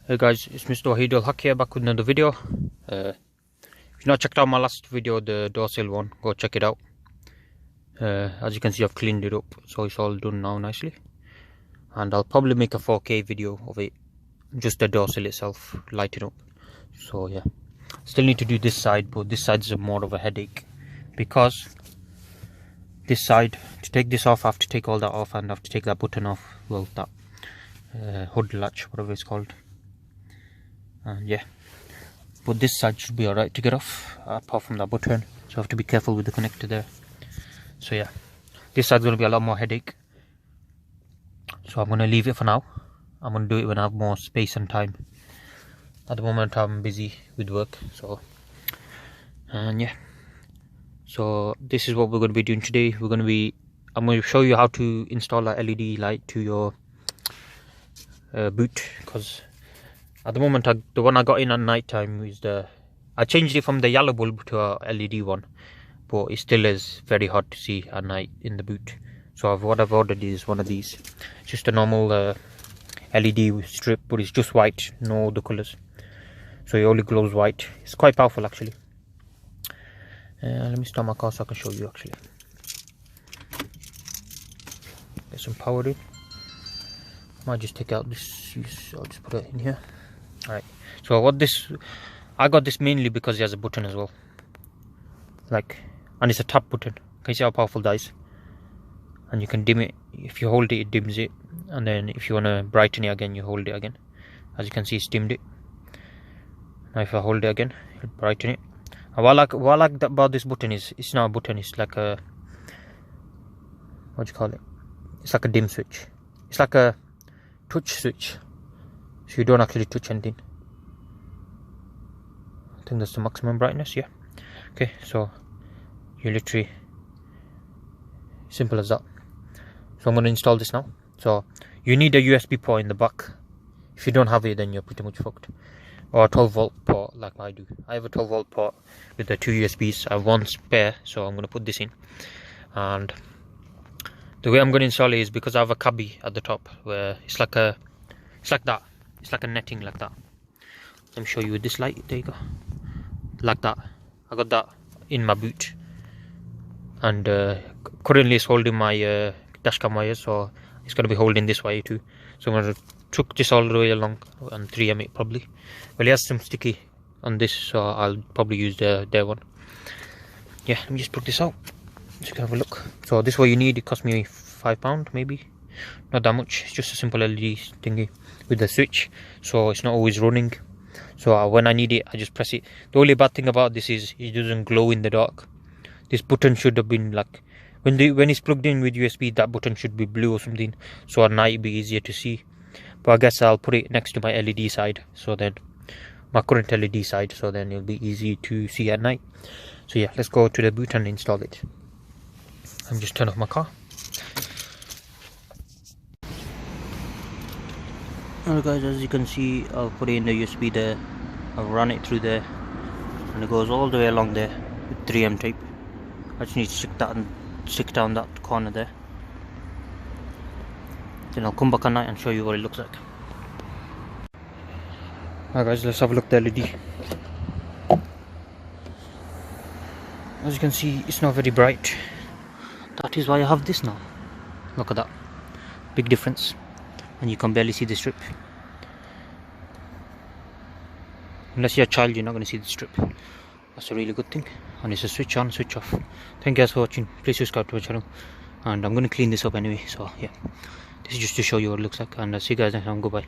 Hey guys, it's MrWaheedulHaque here, back with another video. If you've not checked out my last video, the door sill one, go check it out. As you can see, I've cleaned it up, so it's all done now nicely. And I'll probably make a 4K video of it, just the door sill itself, light it up. So yeah, still need to do this side, but this side is more of a headache, because this side, to take this off, I have to take all that off, and I have to take that button off, well, that hood latch, whatever it's called. And yeah, but this side should be alright to get off, apart from that button, so I have to be careful with the connector there. So yeah, this side's going to be a lot more headache, so I'm going to leave it for now. I'm going to do it when I have more space and time. At the moment I'm busy with work, so, and yeah, so this is what we're going to be doing today. I'm going to show you how to install a LED light to your boot, because at the moment the one I got in at night time is I changed it from the yellow bulb to a LED one, but it still is very hard to see at night in the boot. So what I've ordered is one of these, just a normal LED strip, but it's just white, no other colours, so it only glows white. It's quite powerful actually. Let me start my car so I can show you actually. Get some power in. Might just take out this, I'll just put it in here. Alright, so I got this mainly because it has a button as well, and it's a tap button. Can you see how powerful that is? And you can dim it. If you hold it, it dims it, and then if you want to brighten it again, you hold it again. As you can see, it's dimmed it. Now if I hold it again, it'll brighten it. And what I like about this button is, it's not a button, it's like a, what do you call it? It's like a dim switch. It's like a touch switch, so you don't actually touch anything. I think that's the maximum brightness, yeah. Okay, so you literally, simple as that. So I'm going to install this now. So you need a USB port in the back. If you don't have it, then you're pretty much fucked. Or a 12 volt port like I do. I have a 12 volt port with the two USBs. I have one spare, so I'm going to put this in. And the way I'm going to install it is because I have a cubby at the top where it's like that. It's like a netting like that. Let me show you with this light. There you go. Like that. I got that in my boot. And currently it's holding my dashcam wires, so it's going to be holding this wire too. So I'm going to chuck this all the way along and 3M it probably. Well, it has some sticky on this, so I'll probably use their one. Yeah, let me just put this out so you can have a look. So this is what you need. It cost me £5 maybe, not that much. It's just a simple LED thingy with the switch, so it's not always running. So when I need it, I just press it. The only bad thing about this is it doesn't glow in the dark. This button should have been like, when it's plugged in with USB, that button should be blue or something, so at night it'd be easier to see. But I guess I'll put it next to my LED side, so then my current LED side, so then it'll be easy to see at night. So yeah, let's go to the boot and install it. I'm just turn off my car. Alright guys, as you can see, I'll put it in the USB there. I'll run it through there, and it goes all the way along there with 3M tape. I just need to stick down that corner there. Then I'll come back at night and show you what it looks like. Alright guys, let's have a look at the LED. As you can see, it's not very bright. That is why I have this now. Look at that, big difference. And you can barely see the strip. Unless you're a child, you're not going to see the strip. That's a really good thing. And it's a switch on, switch off. Thank you guys for watching. Please subscribe to my channel. And I'm going to clean this up anyway, so yeah, this is just to show you what it looks like. And I'll see you guys next time. Goodbye.